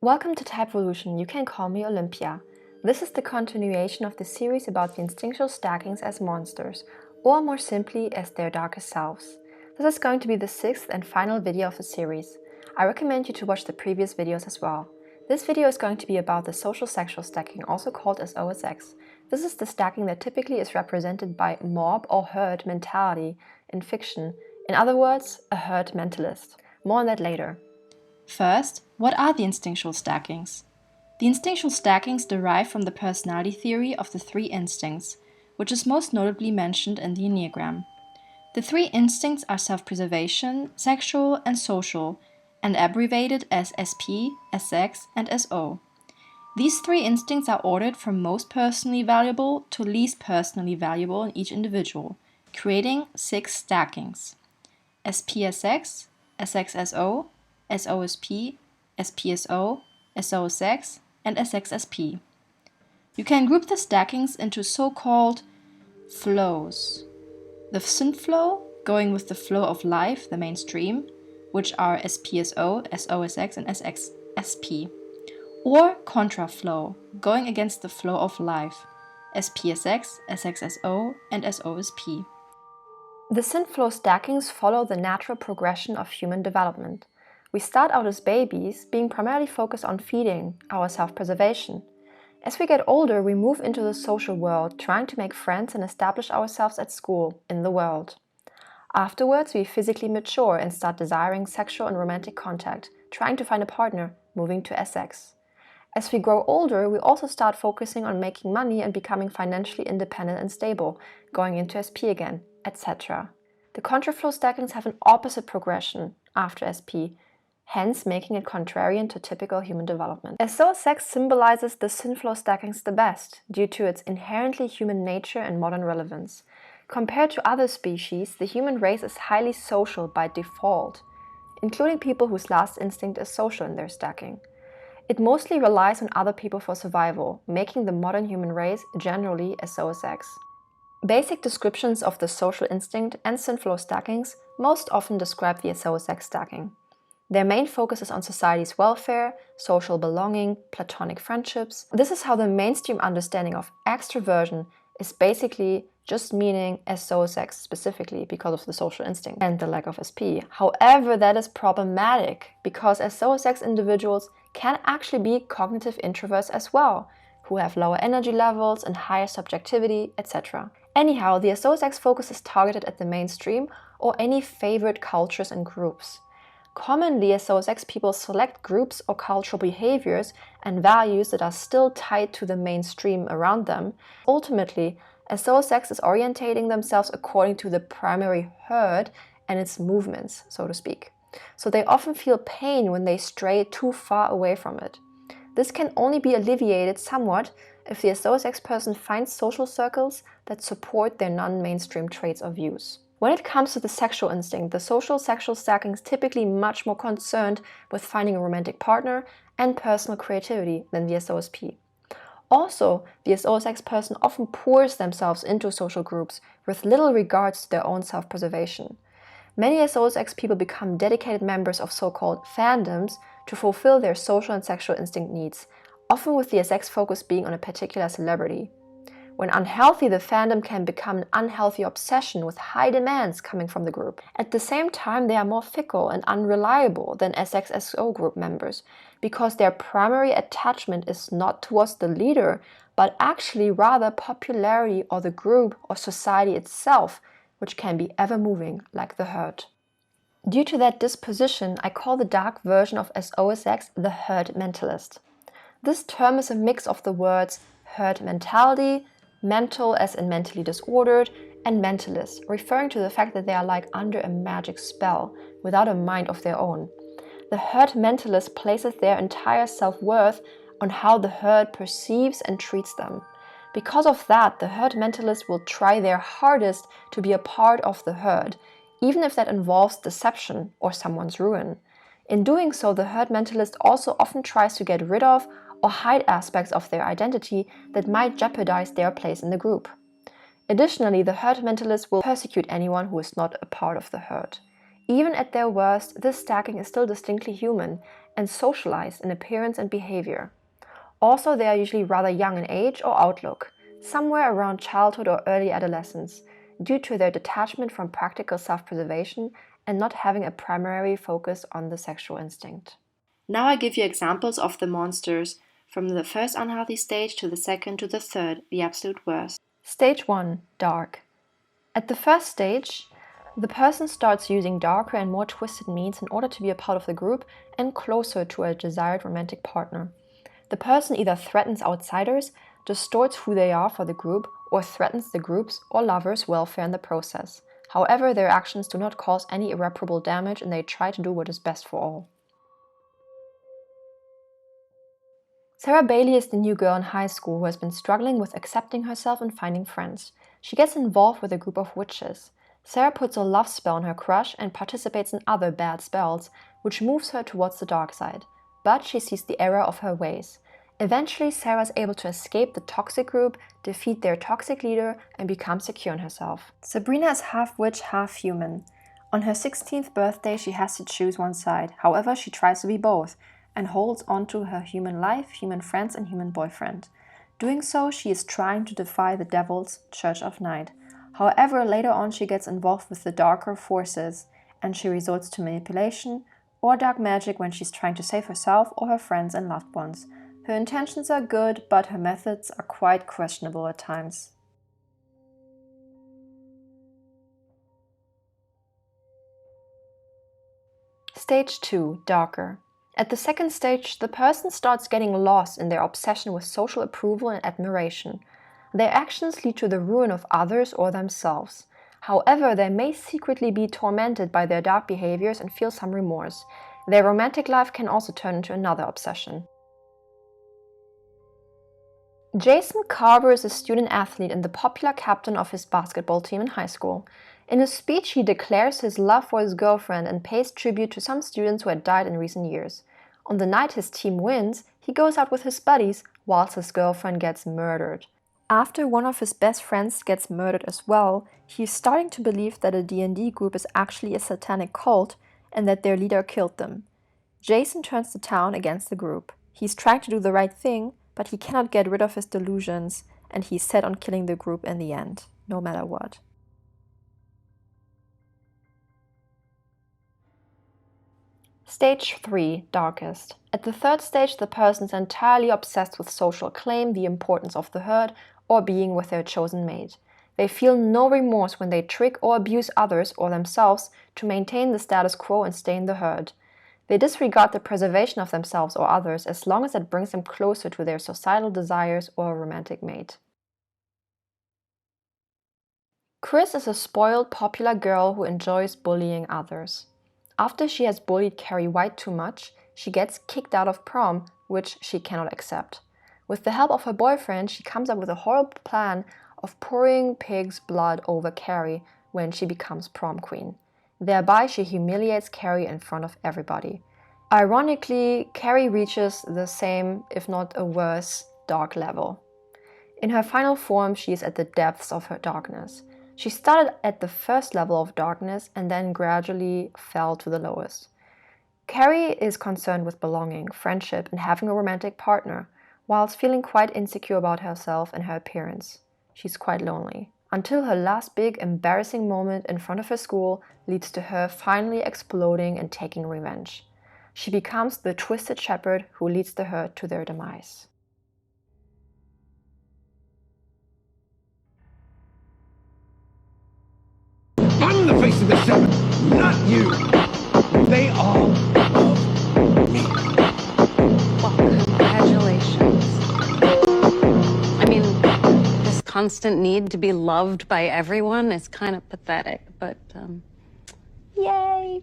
Welcome to Typevolution, you can call me Olympia. This is the continuation of the series about the instinctual stackings as monsters, or more simply, as their darkest selves. This is going to be the sixth and final video of the series. I recommend you to watch the previous videos as well. This video is going to be about the social sexual stacking, also called as OSX. This is the stacking that typically is represented by mob or herd mentality in fiction. In other words, a herd mentalist. More on that later. First, what are the instinctual stackings? The instinctual stackings derive from the personality theory of the three instincts, which is most notably mentioned in the Enneagram. The three instincts are self-preservation, sexual, and social, and abbreviated as SP, SX, and SO. These three instincts are ordered from most personally valuable to least personally valuable in each individual, creating 6 stackings: SPSX, SXSO, SOSP, SPSO, SOSX, and SXSP. You can group the stackings into so-called flows. The Synflow, going with the flow of life, the mainstream, which are SPSO, SOSX, and SXSP. Or contraflow, going against the flow of life, SPSX, SXSO, and SOSP. The Synflow stackings follow the natural progression of human development. We start out as babies, being primarily focused on feeding, our self-preservation. As we get older, we move into the social world, trying to make friends and establish ourselves at school, in the world. Afterwards, we physically mature and start desiring sexual and romantic contact, trying to find a partner, moving to SX. As we grow older, we also start focusing on making money and becoming financially independent and stable, going into SP again, etc. The contraflow stackings have an opposite progression after SP, hence making it contrarian to typical human development. SOSX symbolizes the Synflow stackings the best, due to its inherently human nature and modern relevance. Compared to other species, the human race is highly social by default, including people whose last instinct is social in their stacking. It mostly relies on other people for survival, making the modern human race generally SOSX. Basic descriptions of the social instinct and Synflow stackings most often describe the SOSX stacking. Their main focus is on society's welfare, social belonging, platonic friendships. This is how the mainstream understanding of extroversion is basically just meaning SOSX specifically because of the social instinct and the lack of SP. However, that is problematic because SOSX individuals can actually be cognitive introverts as well, who have lower energy levels and higher subjectivity, etc. Anyhow, the SOSX focus is targeted at the mainstream or any favorite cultures and groups. Commonly, SOSX people select groups or cultural behaviors and values that are still tied to the mainstream around them. Ultimately, SOSX is orientating themselves according to the primary herd and its movements, so to speak. So they often feel pain when they stray too far away from it. This can only be alleviated somewhat if the SOSX person finds social circles that support their non-mainstream traits or views. When it comes to the sexual instinct, the social sexual stacking is typically much more concerned with finding a romantic partner and personal creativity than the SOSP. Also, the SOSX person often pours themselves into social groups with little regards to their own self-preservation. Many SOSX people become dedicated members of so-called fandoms to fulfill their social and sexual instinct needs, often with the SX focus being on a particular celebrity. When unhealthy, the fandom can become an unhealthy obsession with high demands coming from the group. At the same time, they are more fickle and unreliable than SXSO group members because their primary attachment is not towards the leader, but actually rather popularity or the group or society itself, which can be ever-moving like the herd. Due to that disposition, I call the dark version of SOSX the herd mentalist. This term is a mix of the words herd mentality, mental as in mentally disordered, and mentalist, referring to the fact that they are like under a magic spell, without a mind of their own. The herd mentalist places their entire self-worth on how the herd perceives and treats them. Because of that, the herd mentalist will try their hardest to be a part of the herd, even if that involves deception or someone's ruin. In doing so, the herd mentalist also often tries to get rid of or hide aspects of their identity that might jeopardize their place in the group. Additionally, the herd mentalist will persecute anyone who is not a part of the herd. Even at their worst, this stacking is still distinctly human and socialized in appearance and behavior. Also, they are usually rather young in age or outlook, somewhere around childhood or early adolescence, due to their detachment from practical self-preservation and not having a primary focus on the sexual instinct. Now I give you examples of the monsters from the first unhealthy stage to the second to the third, the absolute worst. Stage 1. Dark. At the first stage, the person starts using darker and more twisted means in order to be a part of the group and closer to a desired romantic partner. The person either threatens outsiders, distorts who they are for the group, or threatens the group's or lovers' welfare in the process. However, their actions do not cause any irreparable damage and they try to do what is best for all. Sarah Bailey is the new girl in high school who has been struggling with accepting herself and finding friends. She gets involved with a group of witches. Sarah puts a love spell on her crush and participates in other bad spells, which moves her towards the dark side. But she sees the error of her ways. Eventually, Sarah is able to escape the toxic group, defeat their toxic leader, and become secure in herself. Sabrina is half witch, half human. On her 16th birthday, she has to choose one side. However, she tries to be both and holds on to her human life, human friends, and human boyfriend. Doing so, she is trying to defy the devil's Church of Night. However, later on she gets involved with the darker forces, and she resorts to manipulation or dark magic when she's trying to save herself or her friends and loved ones. Her intentions are good, but her methods are quite questionable at times. Stage 2. Darker. At the second stage, the person starts getting lost in their obsession with social approval and admiration. Their actions lead to the ruin of others or themselves. However, they may secretly be tormented by their dark behaviors and feel some remorse. Their romantic life can also turn into another obsession. Jason Carver is a student athlete and the popular captain of his basketball team in high school. In a speech, he declares his love for his girlfriend and pays tribute to some students who had died in recent years. On the night his team wins, he goes out with his buddies, whilst his girlfriend gets murdered. After one of his best friends gets murdered as well, he is starting to believe that a D&D group is actually a satanic cult and that their leader killed them. Jason turns the town against the group. He's trying to do the right thing, but he cannot get rid of his delusions, and he's set on killing the group in the end, no matter what. Stage 3. Darkest. At the third stage, the person is entirely obsessed with social acclaim, the importance of the herd, or being with their chosen mate. They feel no remorse when they trick or abuse others or themselves to maintain the status quo and stay in the herd. They disregard the preservation of themselves or others as long as it brings them closer to their societal desires or a romantic mate. Chris is a spoiled, popular girl who enjoys bullying others. After she has bullied Carrie White too much, she gets kicked out of prom, which she cannot accept. With the help of her boyfriend, she comes up with a horrible plan of pouring pig's blood over Carrie when she becomes prom queen. Thereby, she humiliates Carrie in front of everybody. Ironically, Carrie reaches the same, if not a worse, dark level. In her final form, she is at the depths of her darkness. She started at the first level of darkness and then gradually fell to the lowest. Carrie is concerned with belonging, friendship, and having a romantic partner, whilst feeling quite insecure about herself and her appearance. She's quite lonely. Until her last big, embarrassing moment in front of her school leads to her finally exploding and taking revenge. She becomes the twisted shepherd who leads the herd to their demise. I'm the face of the seven, not you. They all love me. Well, congratulations. I mean, this constant need to be loved by everyone is kind of pathetic, but, yay!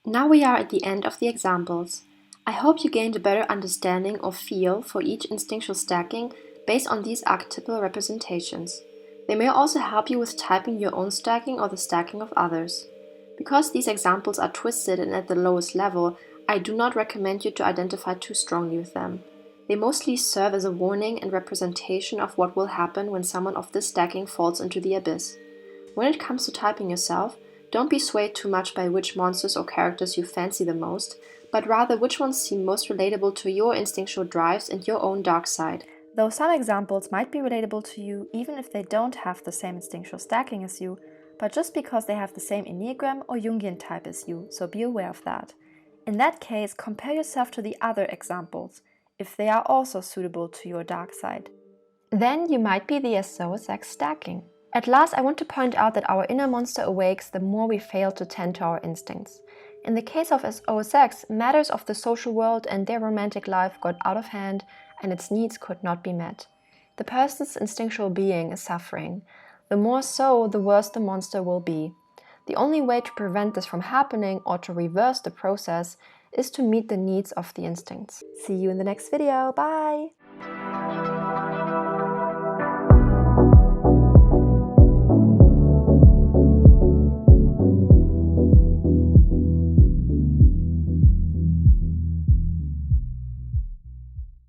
Now we are at the end of the examples. I hope you gained a better understanding or feel for each instinctual stacking based on these archetypal representations. They may also help you with typing your own stacking or the stacking of others. Because these examples are twisted and at the lowest level, I do not recommend you to identify too strongly with them. They mostly serve as a warning and representation of what will happen when someone of this stacking falls into the abyss. When it comes to typing yourself, don't be swayed too much by which monsters or characters you fancy the most, but rather which ones seem most relatable to your instinctual drives and your own dark side. Though some examples might be relatable to you even if they don't have the same instinctual stacking as you, but just because they have the same Enneagram or Jungian type as you, so be aware of that. In that case, compare yourself to the other examples, if they are also suitable to your dark side. Then you might be the SOSX stacking. At last, I want to point out that our inner monster awakes the more we fail to tend to our instincts. In the case of SOSX, matters of the social world and their romantic life got out of hand and its needs could not be met. The person's instinctual being is suffering. The more so, the worse the monster will be. The only way to prevent this from happening or to reverse the process is to meet the needs of the instincts. See you in the next video. Bye!